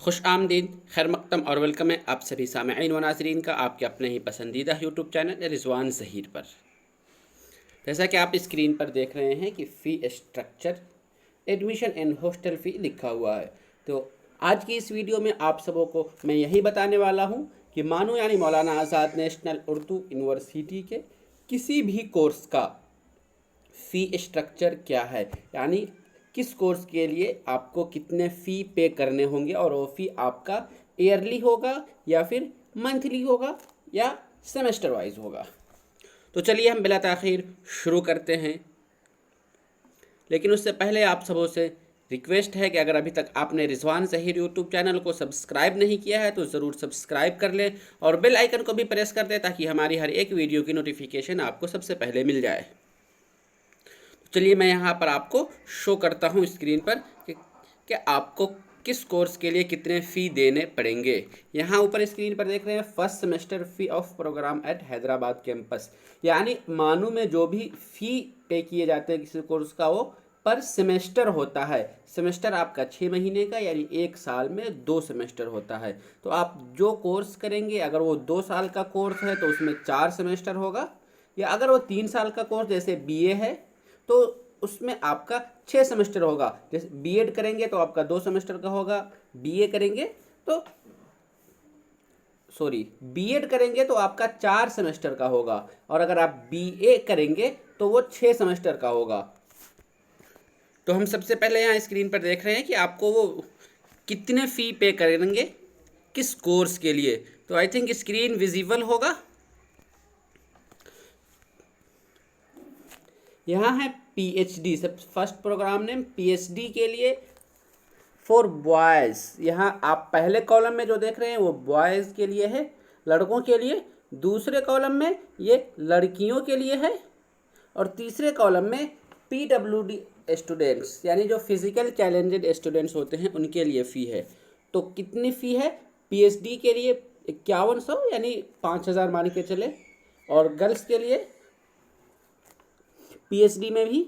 खुश आमदीद, खैर मकदम और वेलकम है आप सभी सामईन व नाज़रीन का आपके अपने ही पसंदीदा यूट्यूब चैनल रिजवान ज़हीर पर। जैसा कि आप स्क्रीन पर देख रहे हैं कि fee structure admission and hostel fee लिखा हुआ है। तो आज की इस वीडियो में आप सबों को मैं यही बताने वाला हूं कि मानो यानी मौलाना आज़ाद नेशनल उर्दू यूनिवर्सिटी के किसी भी कोर्स का फ़ी स्ट्रक्चर क्या है, यानी किस कोर्स के लिए आपको कितने फ़ी पे करने होंगे और वो फ़ी आपका ईयरली होगा या फिर मंथली होगा या सेमेस्टर वाइज होगा। तो चलिए हम बिला ताख़ीर शुरू करते हैं। लेकिन उससे पहले आप सबों से रिक्वेस्ट है कि अगर अभी तक आपने रिजवान ज़हीर यूट्यूब चैनल को सब्सक्राइब नहीं किया है तो ज़रूर सब्सक्राइब कर लें और बेल आइकन को भी प्रेस कर दें ताकि हमारी हर एक वीडियो की नोटिफिकेशन आपको सबसे पहले मिल जाए। चलिए मैं यहाँ पर आपको शो करता हूँ स्क्रीन पर कि आपको किस कोर्स के लिए कितने फ़ी देने पड़ेंगे। यहाँ ऊपर स्क्रीन पर देख रहे हैं first semester fee of programme at Hyderabad campus, यानी मानू में जो भी फ़ी पे किए जाते हैं किसी कोर्स का वो पर सेमेस्टर होता है। सेमेस्टर आपका 6 महीने का यानी 1 साल में 2 सेमेस्टर होता है। तो आप जो कोर्स करेंगे अगर वो 2 साल का कोर्स है तो उसमें 4 सेमेस्टर होगा, या अगर वो 3 साल का कोर्स जैसे बीए है तो उसमें आपका 6 सेमेस्टर होगा। जैसे बीएड करेंगे तो आपका 2 सेमेस्टर का होगा, बीए करेंगे तो बीएड करेंगे तो आपका 4 सेमेस्टर का होगा, और अगर आप बीए करेंगे तो वो 6 सेमेस्टर का होगा। तो हम सबसे पहले यहाँ स्क्रीन पर देख रहे हैं कि आपको वो कितने फ़ी पे करेंगे किस कोर्स के लिए। तो आई थिंक स्क्रीन विजिबल होगा। यहाँ है पीएचडी, सब फर्स्ट प्रोग्राम नेम पीएचडी के लिए फॉर बॉयज़। यहाँ आप पहले कॉलम में जो देख रहे हैं वो बॉयज़ के लिए है, लड़कों के लिए। दूसरे कॉलम में ये लड़कियों के लिए है, और तीसरे कॉलम में पीडब्ल्यूडी स्टूडेंट्स यानी जो फिज़िकल चैलेंजेड स्टूडेंट्स होते हैं उनके लिए फ़ी है। तो कितनी फ़ी है पीएचडी के लिए? 5100 यानी 5000 मान के चले, और गर्ल्स के लिए पीएचडी में भी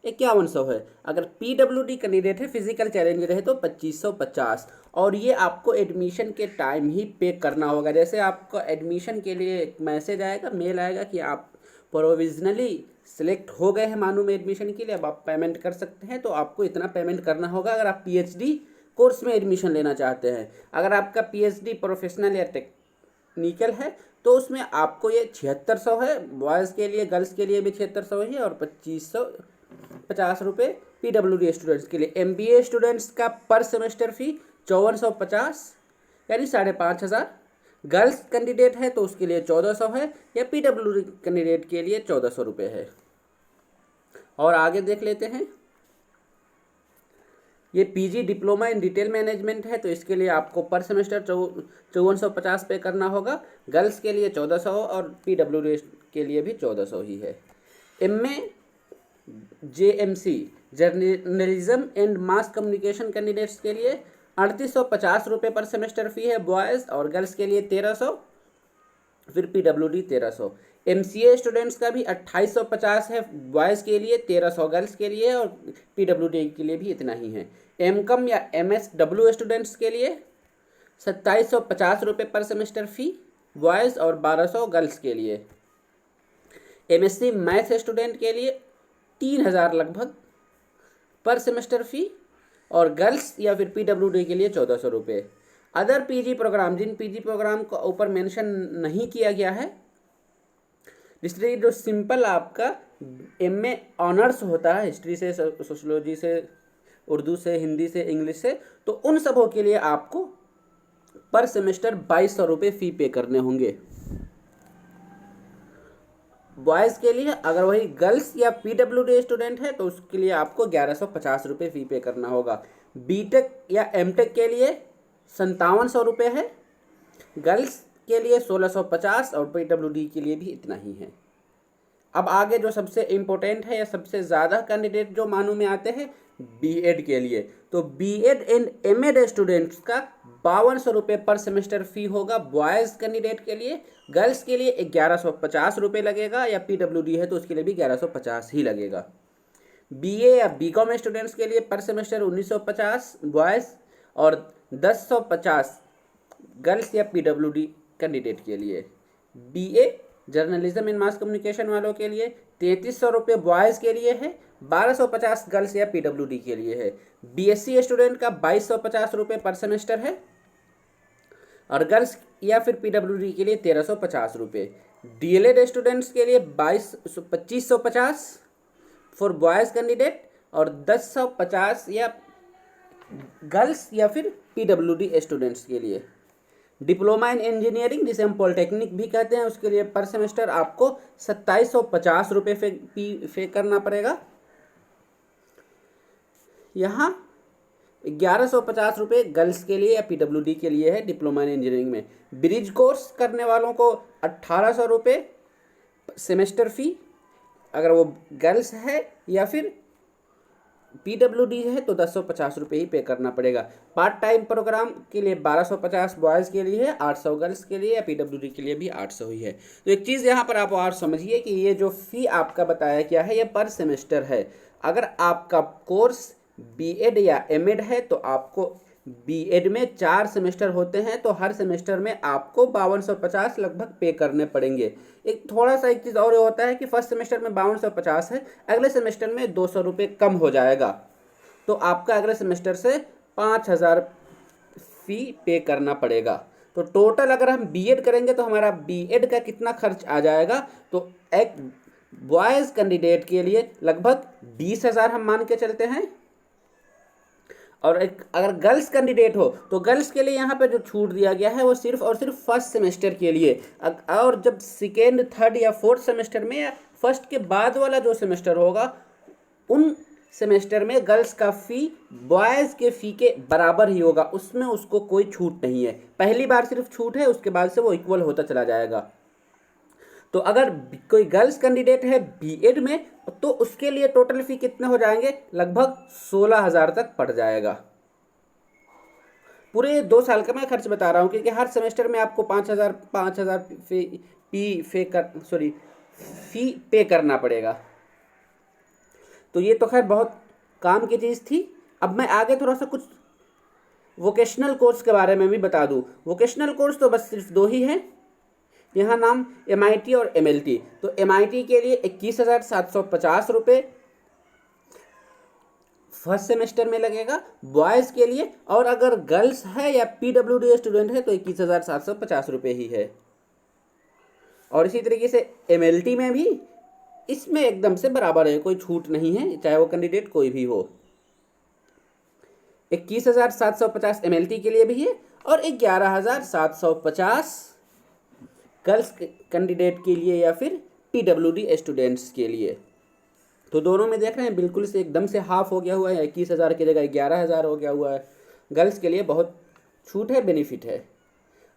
5100 है। अगर पीडब्ल्यूडी कैंडिडेट है, फिजिकल चैलेंजर है, तो 2550। और ये आपको एडमिशन के टाइम ही पे करना होगा। जैसे आपको एडमिशन के लिए एक मैसेज आएगा, मेल आएगा कि आप प्रोविजनली सिलेक्ट हो गए हैं मानू में एडमिशन के लिए, अब आप पेमेंट कर सकते हैं, तो आपको इतना पेमेंट करना होगा अगर आप पीएचडी कोर्स में एडमिशन लेना चाहते हैं। अगर आपका पीएचडी प्रोफेशनल या टेक्निकल है तो उसमें आपको ये 7600 है बॉयज़ के लिए, गर्ल्स के लिए भी 7600 ही है, और 2550 रुपये पीडब्ल्यूडी स्टूडेंट्स के लिए। एमबीए स्टूडेंट्स का पर सेमेस्टर फ़ी 5450 यानी 5500। गर्ल्स कैंडिडेट है तो उसके लिए 1400 है, या पीडब्ल्यूडी कैंडिडेट के लिए 1400 रुपये है। और आगे देख लेते हैं, ये PG diploma in detail management है तो इसके लिए आपको पर सेमेस्टर 5450 पे करना होगा। गर्ल्स के लिए 1400 और पीडब्ल्यूडी के लिए भी 1400 ही है। MA JMC journalism and mass communication candidates के लिए 3850 रुपये पर सेमेस्टर फ़ी है बॉयज़, और गर्ल्स के लिए 1300, फिर पीडब्ल्यूडी 1300। एमसीए स्टूडेंट्स का भी 2850 है बॉयज़ के लिए, 1300 गर्ल्स के लिए, और पीडब्ल्यूडी के लिए भी इतना ही है। एमकम या एमएसडब्ल्यू स्टूडेंट्स के लिए 2750 रुपये पर सेमेस्टर फ़ी बॉयज़, और 1200 गर्ल्स के लिए। एमएससी मैथ स्टूडेंट के लिए 3000 लगभग पर सेमेस्टर फ़ी, और गर्ल्स या फिर पीडब्ल्यूडी के लिए 1400 रुपये। अदर पीजी प्रोग्राम, जिन पीजी प्रोग्राम को ऊपर मेंशन नहीं किया गया है, जिससे जो सिंपल आपका एमए ऑनर्स होता है हिस्ट्री से, सोशोलॉजी से, उर्दू से, हिंदी से, इंग्लिश से, तो उन सबों के लिए आपको पर सेमेस्टर 2200 रुपये फ़ी पे करने होंगे। बॉयज़ के लिए अगर वही गर्ल्स या पीडब्ल्यूडी स्टूडेंट है तो उसके लिए आपको 1150 रुपये फ़ी पे करना होगा। बीटेक या एमटेक के लिए 5700 रुपये है, गर्ल्स के लिए 1650, और पीडब्ल्यूडी के लिए भी इतना ही है। अब आगे जो सबसे इम्पोर्टेंट है या सबसे ज़्यादा कैंडिडेट जो मानू में आते हैं बीएड के लिए, तो बीएड एंड एमएड स्टूडेंट्स का 5200 रुपये पर सेमेस्टर फ़ी होगा बॉयज़ कैंडिडेट के लिए। गर्ल्स के लिए 1150 रुपये लगेगा, या पीडब्ल्यूडी है तो उसके लिए भी 1150 ही लगेगा। बीए या बीकॉम स्टूडेंट्स के लिए पर सेमेस्टर 1950 बॉयज़, और 1050 गर्ल्स या PWD कैंडिडेट के लिए, BA journalism in mass communication वालों के लिए 3300 रुपये बॉयज़ के लिए है, 1250 गर्ल्स या PWD के लिए है। BSc स्टूडेंट का 2250 रुपये पर सेमेस्टर है और गर्ल्स या फिर PWD के लिए 1350 रुपये। DLED स्टूडेंट्स के लिए 2550 फॉर बॉयज़ कैंडिडेट और 1050 या गर्ल्स या फिर PWD स्टूडेंट्स के लिए। डिप्लोमा इन इंजीनियरिंग जिसे हम पॉलिटेक्निक भी कहते हैं उसके लिए पर सेमेस्टर आपको 2750 रुपये पे करना पड़ेगा। यहाँ 1150 रुपये गर्ल्स के लिए या PWD के लिए है डिप्लोमा इन इंजीनियरिंग में। ब्रिज कोर्स करने वालों को 1800 रुपये सेमेस्टर फ़ी अगर वो गर्ल्स है, या फिर PWD है तो 1050 रुपये ही पे करना पड़ेगा। पार्ट टाइम प्रोग्राम के लिए 1250 बॉयज़ के लिए है, 800 गर्ल्स के लिए, या PWD के लिए भी 800 ही है। तो एक चीज़ यहाँ पर आप और समझिए कि ये जो फ़ी आपका बताया क्या है, ये पर सेमेस्टर है। अगर आपका कोर्स BEd या MEd है तो आपको BEd में 4 सेमेस्टर होते हैं, तो हर सेमेस्टर में आपको 5250 लगभग पे करने पड़ेंगे। एक थोड़ा सा एक चीज़ और होता है कि फर्स्ट सेमेस्टर में 5250 है, अगले सेमेस्टर में 200 रुपये कम हो जाएगा, तो आपका अगले सेमेस्टर से 5000 फ़ी पे करना पड़ेगा। तो टोटल अगर हम BEd करेंगे तो हमारा BEd का कितना खर्च आ जाएगा, तो एक बॉयज़ कैंडिडेट के लिए लगभग 20,000 हम मान के चलते हैं, और एक अगर गर्ल्स कैंडिडेट हो तो गर्ल्स के लिए यहाँ पे जो छूट दिया गया है वो सिर्फ और सिर्फ फर्स्ट सेमेस्टर के लिए। और जब सेकेंड, थर्ड या फोर्थ सेमेस्टर में या फर्स्ट के बाद वाला जो सेमेस्टर होगा उन सेमेस्टर में गर्ल्स का फ़ी बॉयज़ के फ़ी के बराबर ही होगा, उसमें उसको कोई छूट नहीं है। पहली बार सिर्फ छूट है, उसके बाद से वो इक्वल होता चला जाएगा। तो अगर कोई गर्ल्स कैंडिडेट है BEd में तो उसके लिए टोटल फ़ी कितने हो जाएंगे, लगभग 16,000 तक पड़ जाएगा। पूरे 2 साल का मैं खर्च बता रहा हूँ, क्योंकि हर सेमेस्टर में आपको 5,000 फ़ी पे करना पड़ेगा। तो ये तो खैर बहुत काम की चीज़ थी। अब मैं आगे थोड़ा सा कुछ वोकेशनल कोर्स के बारे में भी बता दूँ। वोकेशनल कोर्स तो बस सिर्फ 2 ही हैं, यहाँ नाम MIT और MLT। तो MIT के लिए 21,750 रुपये फर्स्ट सेमेस्टर में लगेगा बॉयज़ के लिए, और अगर गर्ल्स है या PWD स्टूडेंट है तो 21,750 रुपये ही है। और इसी तरीके से MLT में भी इसमें एकदम से बराबर है, कोई छूट नहीं है, चाहे वो कैंडिडेट कोई भी हो। 21,750 MLT के लिए भी है और 11,750 गर्ल्स कैंडिडेट के लिए या फिर PWD स्टूडेंट्स के लिए। तो दोनों में देख रहे हैं बिल्कुल से एकदम से हाफ हो गया हुआ है, 21,000 की जगह 11,000 हो गया हुआ है। गर्ल्स के लिए बहुत छूट है, बेनिफिट है।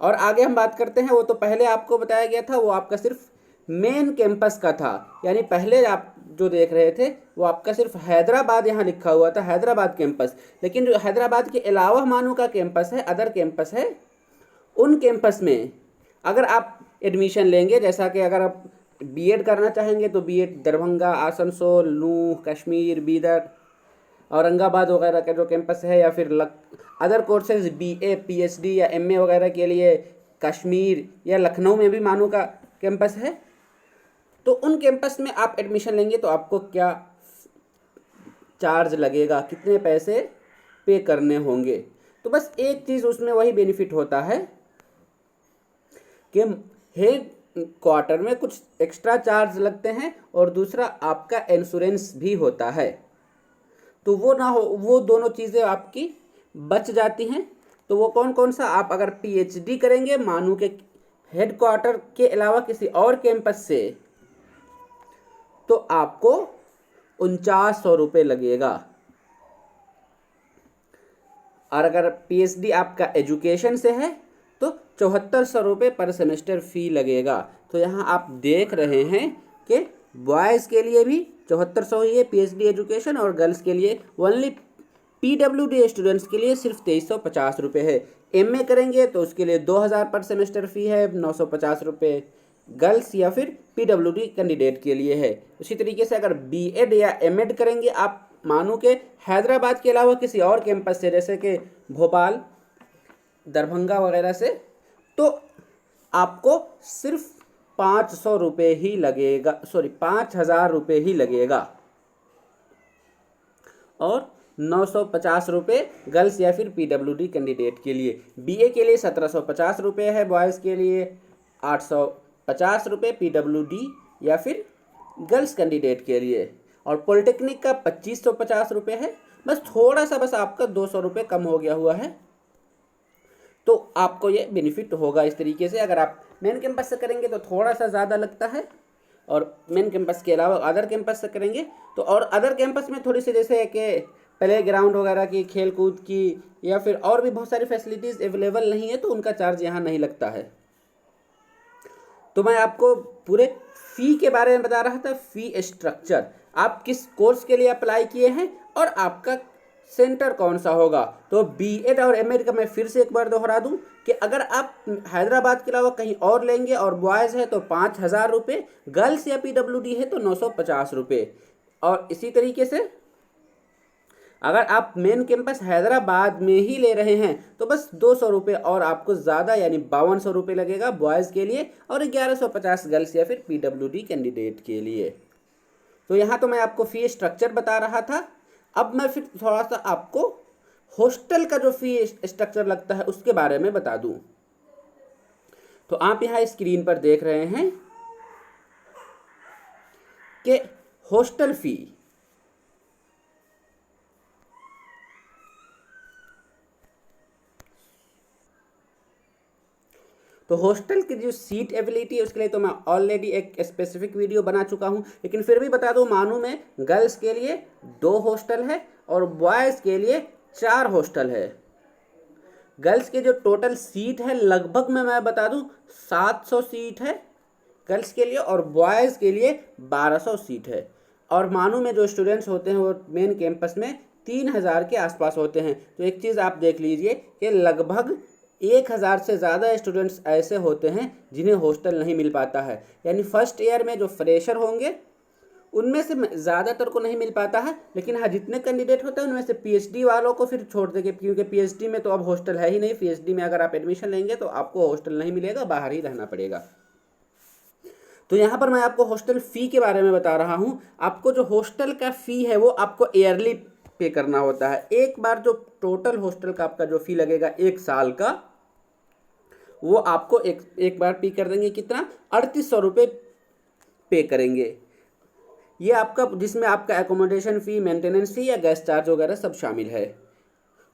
और आगे हम बात करते हैं, वो तो पहले आपको बताया गया था, वो आपका सिर्फ मेन कैंपस का था, यानी पहले आप जो देख रहे थे वो आपका सिर्फ हैदराबाद यहाँ लिखा हुआ था, हैदराबाद कैंपस। लेकिन जो हैदराबाद के अलावा मानो का कैंपस है, अदर कैंपस है, उन कैंपस में अगर आप एडमिशन लेंगे, जैसा कि अगर आप BEd करना चाहेंगे तो BEd दरभंगा, आसनसोल, नूह, कश्मीर, बीदर, औरंगाबाद वगैरह का जो कैंपस है, या फिर अदर कोर्सेज BA, PhD या MA वगैरह के लिए कश्मीर या लखनऊ में भी मानो का कैंपस है, तो उन कैंपस में आप एडमिशन लेंगे तो आपको क्या चार्ज लगेगा, कितने पैसे पे करने होंगे। तो बस एक चीज़ उसमें वही बेनिफिट होता है कि हेड क्वार्टर में कुछ एक्स्ट्रा चार्ज लगते हैं और दूसरा आपका इंश्योरेंस भी होता है। तो वो ना हो, वो दोनों चीज़ें आपकी बच जाती हैं। तो वो कौन कौन सा, आप अगर PhD करेंगे मानू के हेड क्वार्टर के अलावा किसी और कैंपस से, तो आपको 4900 रुपये लगेगा। और अगर PhD आपका एजुकेशन से है तो 7400 रुपये पर सेमेस्टर फ़ी लगेगा। तो यहाँ आप देख रहे हैं कि बॉयज़ के लिए भी 7400 ही है PhD एजुकेशन, और गर्ल्स के लिए ओनली PWD स्टूडेंट्स के लिए सिर्फ 2350 रुपये है। MA करेंगे तो उसके लिए 2000 पर सेमेस्टर फ़ी है, 950 रुपये गर्ल्स या फिर PWD कैंडिडेट के लिए है। उसी तरीके से अगर BEd या MEd करेंगे आप मानो के हैदराबाद के अलावा किसी और कैंपस से, जैसे कि भोपाल, दरभंगा वगैरह से, तो आपको सिर्फ 500 रुपये ही लगेगा, 5,000 रुपये ही लगेगा। और 950 रुपये गर्ल्स या फिर पीडब्ल्यूडी कैंडिडेट के लिए। बीए के लिए 1750 रुपये है बॉयज़ के लिए, 850 रुपये पीडब्ल्यूडी या फिर गर्ल्स कैंडिडेट के लिए, और पॉलिटेक्निक का 2550 रुपये है। बस थोड़ा सा बस आपका 200 रुपये कम हो गया हुआ है, तो आपको ये बेनिफिट होगा इस तरीके से। अगर आप मेन कैंपस से करेंगे तो थोड़ा सा ज़्यादा लगता है, और मेन कैंपस के अलावा अदर कैंपस से करेंगे तो, और अदर कैंपस में थोड़ी सी जैसे कि प्ले ग्राउंड वगैरह की, खेल कूद की, या फिर और भी बहुत सारी फैसिलिटीज़ अवेलेबल नहीं है, तो उनका चार्ज यहाँ नहीं लगता है। तो मैं आपको पूरे फ़ी के बारे में बता रहा था, फ़ी स्ट्रक्चर, आप किस कोर्स के लिए अप्लाई किए हैं और आपका सेंटर कौन सा होगा। तो बीएड और एमएड का मैं फिर से एक बार दोहरा दूं कि अगर आप हैदराबाद के अलावा कहीं और लेंगे और बॉयज़ है तो 5,000 रुपये, गर्ल्स या पीडब्ल्यूडी है तो 950 रुपये, और इसी तरीके से अगर आप मेन कैंपस हैदराबाद में ही ले रहे हैं तो बस 200 रुपये और आपको ज़्यादा, यानी 5200 रुपये लगेगा बॉयज़ के लिए, और 1150 गर्ल्स या फिर पीडब्ल्यूडी कैंडिडेट के लिए। तो यहाँ तो मैं आपको फ़ी स्ट्रक्चर बता रहा था। अब मैं फिर थोड़ा सा आपको हॉस्टल का जो फ़ी स्ट्रक्चर लगता है उसके बारे में बता दूं। तो आप यहाँ स्क्रीन पर देख रहे हैं कि हॉस्टल फ़ी, तो हॉस्टल की जो सीट एबिलिटी है उसके लिए तो मैं ऑलरेडी एक स्पेसिफिक वीडियो बना चुका हूं, लेकिन फिर भी बता दूं, मानू में गर्ल्स के लिए 2 हॉस्टल है और बॉयज़ के लिए 4 हॉस्टल है। गर्ल्स के जो टोटल सीट है लगभग मैं बता दूं 700 सीट है गर्ल्स के लिए, और बॉयज़ के लिए 1200 सीट है। और मानू में जो स्टूडेंट्स होते हैं वो मेन कैंपस में 3000 के आसपास होते हैं। तो एक चीज़ आप देख लीजिए कि लगभग 1000 से ज़्यादा स्टूडेंट्स ऐसे होते हैं जिन्हें हॉस्टल नहीं मिल पाता है। यानी फर्स्ट ईयर में जो फ्रेशर होंगे उनमें से ज़्यादातर को नहीं मिल पाता है, लेकिन हाँ जितने कैंडिडेट होते हैं उनमें से पीएचडी वालों को फिर छोड़ देंगे, क्योंकि पीएचडी में तो अब हॉस्टल है ही नहीं। पीएचडी में अगर आप एडमिशन लेंगे तो आपको हॉस्टल नहीं मिलेगा, बाहर ही रहना पड़ेगा। तो यहाँ पर मैं आपको हॉस्टल फ़ी के बारे में बता रहा हूँ। आपको जो हॉस्टल का फ़ी है वो आपको ईयरली पे करना होता है। एक बार जो टोटल हॉस्टल का आपका जो फ़ी लगेगा 1 साल का, वो आपको एक बार पे कर देंगे। कितना? 3800 रुपये पे करेंगे। ये आपका, जिसमें आपका एकोमोडेशन फ़ी, मेंटेनेंस फ़ी या गैस चार्ज वगैरह सब शामिल है।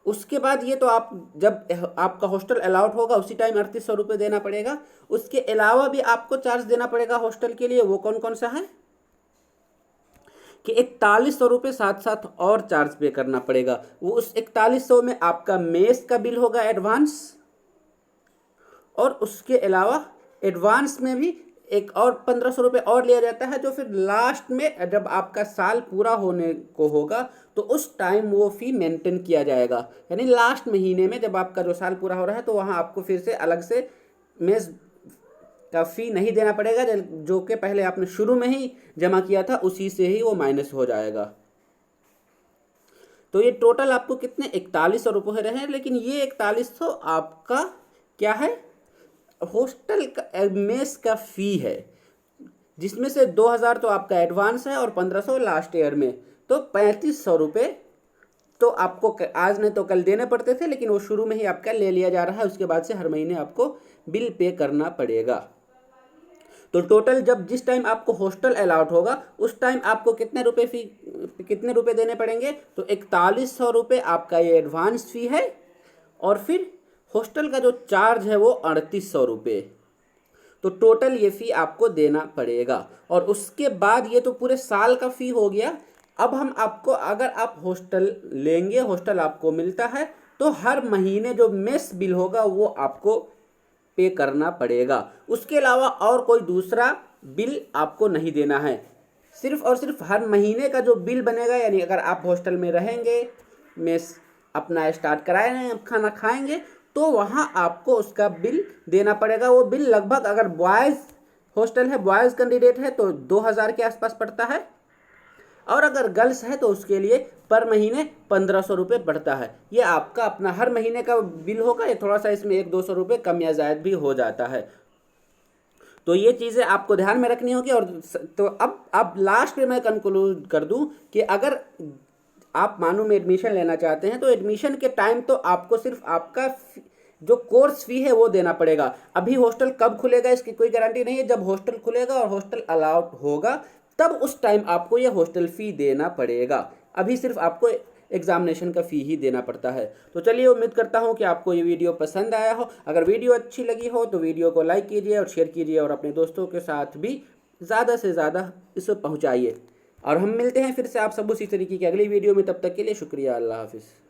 उसके बाद ये तो आप जब आपका हॉस्टल अलाउड होगा उसी टाइम 3800 रुपये देना पड़ेगा। उसके अलावा भी आपको चार्ज देना पड़ेगा हॉस्टल के लिए। वो कौन कौन सा है कि 4100 रुपये साथ साथ और चार्ज पे करना पड़ेगा। वो उस 4100 में आपका मेस का बिल होगा एडवांस, और उसके अलावा एडवांस में भी एक और 1500 रुपये और लिया जाता है, जो फिर लास्ट में जब आपका साल पूरा होने को होगा तो उस टाइम वो फ़ी मेंटेन किया जाएगा। यानी लास्ट महीने में जब आपका जो साल पूरा हो रहा है तो वहाँ आपको फिर से अलग से मेस का फ़ी नहीं देना पड़ेगा, जो कि पहले आपने शुरू में ही जमा किया था उसी से ही वो माइनस हो जाएगा। तो ये टोटल आपको कितने 4100 रुपये रहे, लेकिन ये 4100 आपका क्या है? हॉस्टल का मेस का फ़ी है, जिसमें से 2000 तो आपका एडवांस है और 1500 लास्ट ईयर में। तो 3500 रुपये तो आपको आज नहीं तो कल देने पड़ते थे, लेकिन वो शुरू में ही आपका ले लिया जा रहा है। उसके बाद से हर महीने आपको बिल पे करना पड़ेगा। तो टोटल जब जिस टाइम आपको हॉस्टल अलाउड होगा उस टाइम आपको कितने रुपए देने पड़ेंगे? तो 4100 रुपये आपका ये एडवांस फ़ी है, और फिर हॉस्टल का जो चार्ज है वो 3800 रुपये। तो टोटल ये फ़ी आपको देना पड़ेगा। और उसके बाद ये तो पूरे साल का फ़ी हो गया। अब हम आपको, अगर आप हॉस्टल लेंगे, हॉस्टल आपको मिलता है, तो हर महीने जो मेस बिल होगा वो आपको पे करना पड़ेगा। उसके अलावा और कोई दूसरा बिल आपको नहीं देना है। सिर्फ और सिर्फ हर महीने का जो बिल बनेगा, यानी अगर आप हॉस्टल में रहेंगे, मेस अपना स्टार्ट कराएंगे, खाना खाएंगे, तो वहाँ आपको उसका बिल देना पड़ेगा। वो बिल लगभग, अगर बॉयज़ हॉस्टल है, बॉयज़ कैंडिडेट है, तो 2000 के आसपास पड़ता है। और अगर गर्ल्स है तो उसके लिए पर महीने 1500 रुपये बढ़ता है। ये आपका अपना हर महीने का बिल होगा, ये थोड़ा सा इसमें 1-200 रुपये कम या ज़ायद भी हो जाता है। तो ये चीज़ें आपको ध्यान में रखनी होगी। और तो अब लास्ट में मैं कंक्लूड कर दूं कि अगर आप मानो में एडमिशन लेना चाहते हैं तो एडमिशन के टाइम तो आपको सिर्फ आपका जो कोर्स फी है वो देना पड़ेगा। अभी हॉस्टल कब खुलेगा इसकी कोई गारंटी नहीं है। जब हॉस्टल खुलेगा और हॉस्टल अलाउड होगा तब उस टाइम आपको ये हॉस्टल फ़ी देना पड़ेगा। अभी सिर्फ आपको एग्जामिनेशन का फ़ी ही देना पड़ता है। तो चलिए, उम्मीद करता हूँ कि आपको ये वीडियो पसंद आया हो। अगर वीडियो अच्छी लगी हो तो वीडियो को लाइक कीजिए और शेयर कीजिए और अपने दोस्तों के साथ भी ज़्यादा से ज़्यादा इसे पहुँचाइए। और हम मिलते हैं फिर से आप सब उसी तरीके की अगली वीडियो में। तब तक के लिए शुक्रिया। अल्लाह हाफिज़।